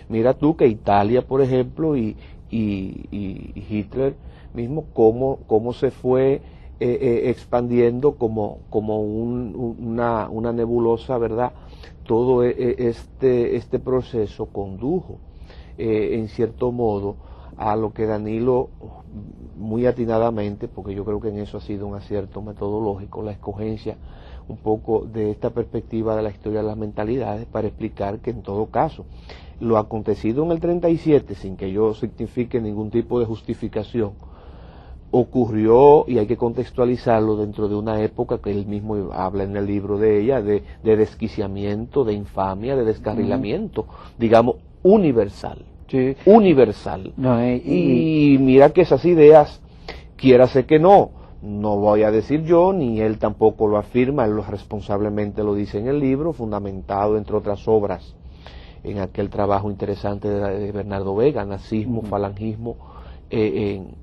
Mira tú que Italia, por ejemplo, y Hitler mismo, cómo se fue expandiendo como una nebulosa, ¿verdad? Todo este proceso condujo, en cierto modo, a lo que Danilo, muy atinadamente, porque yo creo que en eso ha sido un acierto metodológico, la escogencia un poco de esta perspectiva de la historia de las mentalidades, para explicar que en todo caso, lo acontecido en el 37, sin que yo signifique ningún tipo de justificación, ocurrió, y hay que contextualizarlo dentro de una época que él mismo habla en el libro de ella, de desquiciamiento, de infamia, de descarrilamiento, digamos, universal. Sí. Universal. No, y mira que esas ideas, quiérase que no voy a decir yo, ni él tampoco lo afirma, él responsablemente lo dice en el libro, fundamentado entre otras obras en aquel trabajo interesante de Bernardo Vega, nazismo, falangismo, en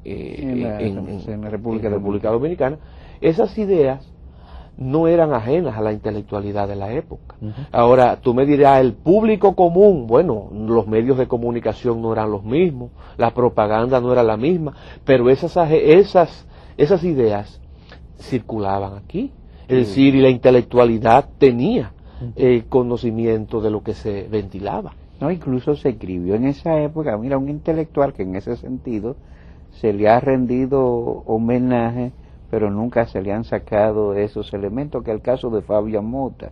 la República Dominicana. Esas ideas no eran ajenas a la intelectualidad de la época. Ahora, tú me dirás, el público común, bueno, los medios de comunicación no eran los mismos, la propaganda no era la misma, pero esas ideas circulaban aquí. Es decir, y la intelectualidad tenía conocimiento de lo que se ventilaba. No, incluso se escribió en esa época, mira, un intelectual que en ese sentido se le ha rendido homenaje, pero nunca se le han sacado esos elementos, que es el caso de Fabio Mota,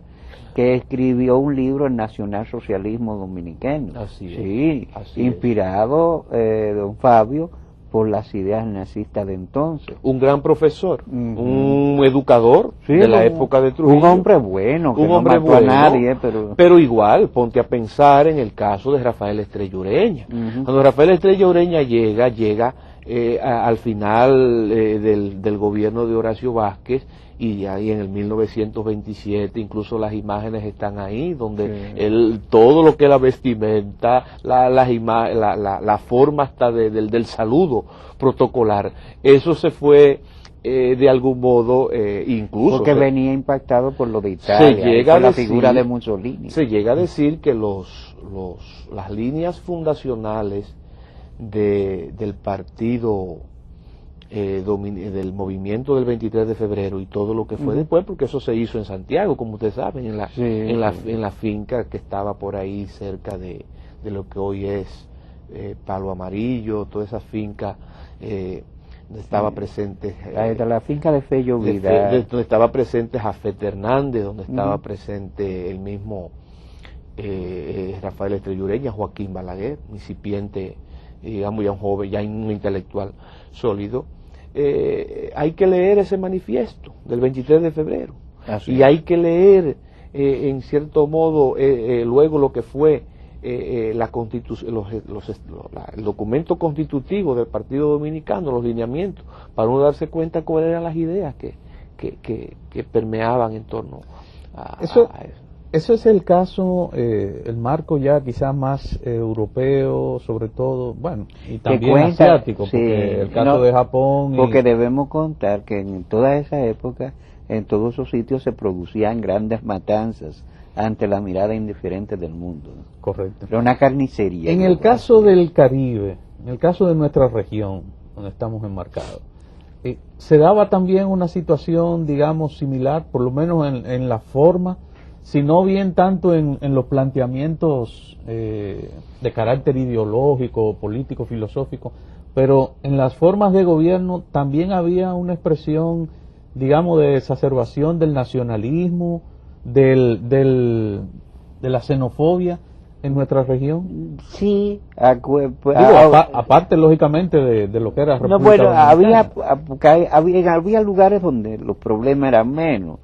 que escribió un libro, El Nacionalsocialismo Dominicano. Así es. Sí, así inspirado, don Fabio, por las ideas nazistas de entonces. Un gran profesor, un educador de la época de Trujillo. Un hombre bueno, que no mató a nadie. Pero igual, ponte a pensar en el caso de Rafael Estrella Ureña. Cuando Rafael Estrella Ureña llega al final del gobierno de Horacio Vázquez, y ahí en el 1927 incluso las imágenes están ahí, donde todo lo que es la vestimenta, la forma hasta del saludo protocolar, eso se fue de algún modo, incluso porque venía impactado por lo de Italia, por la figura de Mussolini. Se llega a decir que las líneas fundacionales del partido, del movimiento del 23 de febrero y todo lo que fue después, porque eso se hizo en Santiago, como ustedes saben, en la finca que estaba por ahí cerca de lo que hoy es Palo Amarillo, toda esa finca estaba presente, la finca de Fello Vidal, donde estaba presente Jafet Hernández, donde estaba presente el mismo Rafael Estrella Ureña, Joaquín Balaguer, incipiente, digamos, ya un joven, ya un intelectual sólido. Hay que leer ese manifiesto del 23 de febrero. Y hay que leer, en cierto modo, luego lo que fue la constitución, el documento constitutivo del Partido Dominicano, los lineamientos, para uno darse cuenta cuáles eran las ideas que permeaban en torno a eso. Eso es el caso, el marco ya quizás más europeo, sobre todo, bueno, y también asiático, porque el caso de Japón. Porque debemos contar que en toda esa época, en todos esos sitios se producían grandes matanzas ante la mirada indiferente del mundo. Correcto. Era una carnicería. En el caso del Caribe, en el caso de nuestra región, donde estamos enmarcados, se daba también una situación, digamos, similar, por lo menos en la forma, si no bien tanto en los planteamientos de carácter ideológico, político, filosófico, pero en las formas de gobierno también había una expresión, digamos, de exacerbación del nacionalismo, de la xenofobia en nuestra región. Sí, aparte lógicamente de lo que era República Dominicana. había lugares donde los problemas eran menos.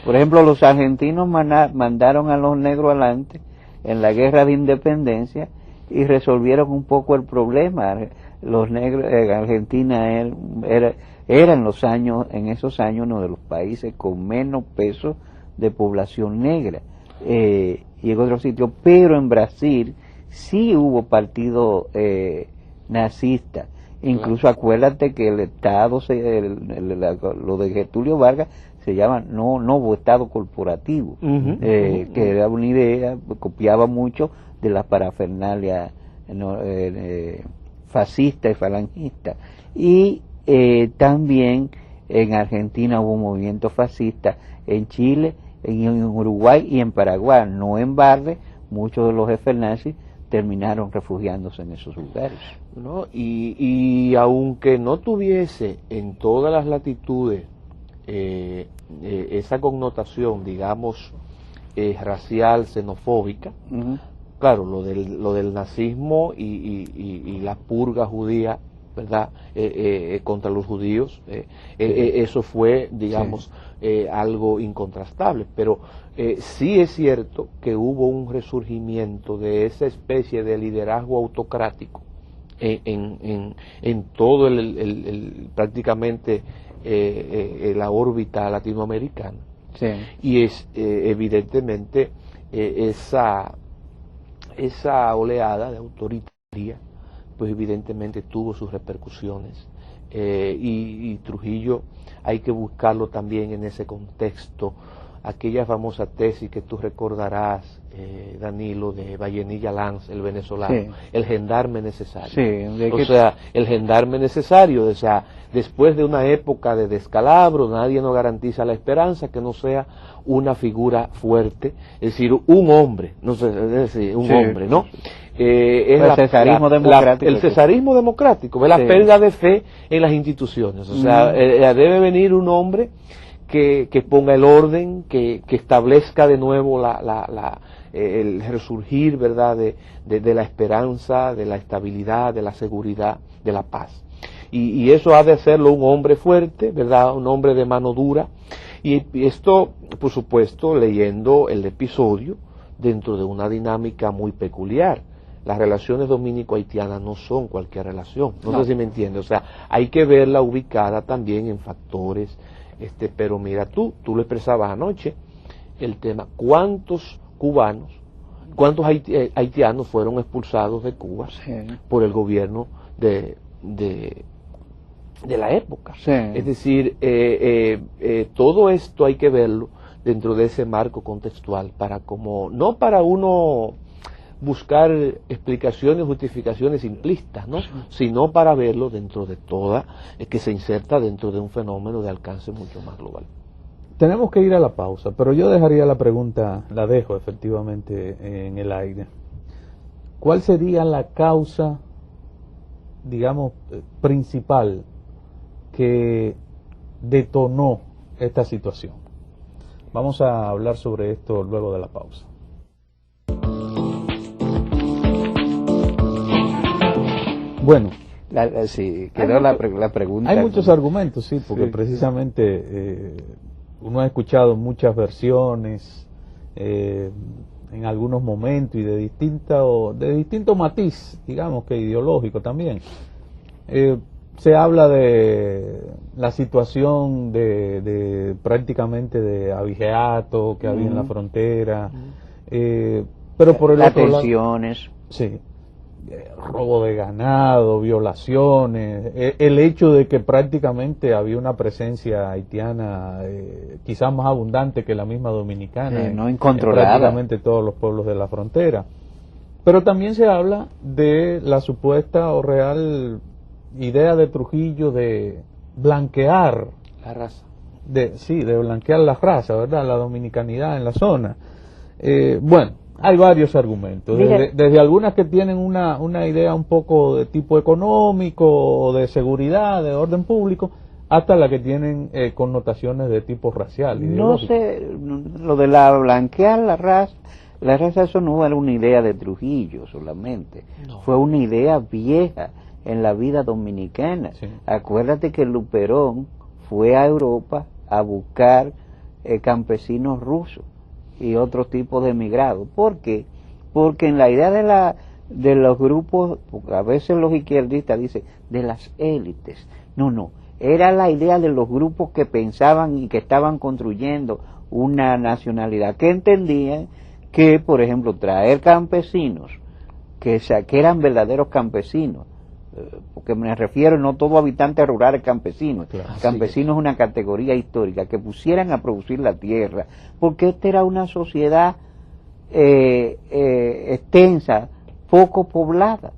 Por ejemplo, los argentinos mandaron a los negros adelante en la guerra de independencia y resolvieron un poco el problema. Los negros, Argentina era en esos años uno de los países con menos peso de población negra, y en otros sitios, pero en Brasil sí hubo partido nazista. Incluso acuérdate que el Estado, lo de Getúlio Vargas, se llama nuevo Estado corporativo, que era una idea, copiaba mucho de la parafernalia fascista y falangista. Y también en Argentina hubo movimientos fascistas, en Chile, en Uruguay y en Paraguay. No en balde, muchos de los jefes nazis terminaron refugiándose en esos lugares. ¿No? Y aunque no tuviese en todas las latitudes esa connotación, digamos, racial, xenofóbica, claro, lo del nazismo y la purga judía, ¿verdad?, contra los judíos, eso fue, digamos, algo incontrastable, pero sí es cierto que hubo un resurgimiento de esa especie de liderazgo autocrático en todo prácticamente la órbita latinoamericana. Sí. Y es evidentemente esa oleada de autoritaria, pues evidentemente tuvo sus repercusiones, y Trujillo hay que buscarlo también en ese contexto. Aquella famosa tesis que tú recordarás, Danilo, de Vallenilla Lanz, el venezolano, sí, el gendarme necesario. Sí, o sea, el gendarme necesario, o sea, después de una época de descalabro, nadie nos garantiza la esperanza que no sea una figura fuerte, es decir, un hombre, no sé, es decir, un hombre, ¿no? Es el cesarismo democrático. El cesarismo democrático, es la pérdida de fe en las instituciones, o sea, debe venir un hombre que ponga el orden, que establezca de nuevo el resurgir, ¿verdad?, de la esperanza, de la estabilidad, de la seguridad, de la paz. Y eso ha de hacerlo un hombre fuerte, ¿verdad?, un hombre de mano dura. Y esto, por supuesto, leyendo el episodio dentro de una dinámica muy peculiar. Las relaciones dominico-haitianas no son cualquier relación, no sé si me entiendes, o sea, hay que verla ubicada también en factores, pero mira, tú lo expresabas anoche, el tema, ¿cuántos haitianos fueron expulsados de Cuba por el gobierno de la época? Sí. Es decir, todo esto hay que verlo dentro de ese marco contextual, no para uno buscar explicaciones, justificaciones simplistas, ¿no?, sino para verlo dentro de que se inserta dentro de un fenómeno de alcance mucho más global. Tenemos que ir a la pausa, pero yo dejaría la pregunta, la dejo efectivamente en el aire. ¿Cuál sería la causa, digamos, principal que detonó esta situación? Vamos a hablar sobre esto luego de la pausa. Bueno, sí, quedó la pregunta. Hay muchos argumentos, sí, porque precisamente uno ha escuchado muchas versiones en algunos momentos y de distinto matiz, digamos que ideológico también. Se habla de la situación de prácticamente de abigeato que había en la frontera, pero por el otro lado, tensiones. Sí, robo de ganado, violaciones, el hecho de que prácticamente había una presencia haitiana quizás más abundante que la misma dominicana, no incontrolada, en prácticamente todos los pueblos de la frontera. Pero también se habla de la supuesta o real idea de Trujillo de blanquear la raza, de blanquear la raza, ¿verdad?, la dominicanidad en la zona. Bueno, hay varios argumentos, desde algunas que tienen una idea un poco de tipo económico, de seguridad, de orden público, hasta las que tienen connotaciones de tipo racial. No sé, lo de la blanquear la raza, eso no era una idea de Trujillo solamente, fue una idea vieja en la vida dominicana. Sí. Acuérdate que Luperón fue a Europa a buscar campesinos rusos y otros tipos de emigrados. ¿Por qué? Porque en la idea de los grupos, a veces los izquierdistas dicen de las élites, no, era la idea de los grupos que pensaban y que estaban construyendo una nacionalidad, que entendían que, por ejemplo, traer campesinos que eran verdaderos campesinos, porque me refiero, no todo habitante rural es campesino, claro, campesino es una categoría histórica, que pusieran a producir la tierra, porque esta era una sociedad extensa, poco poblada.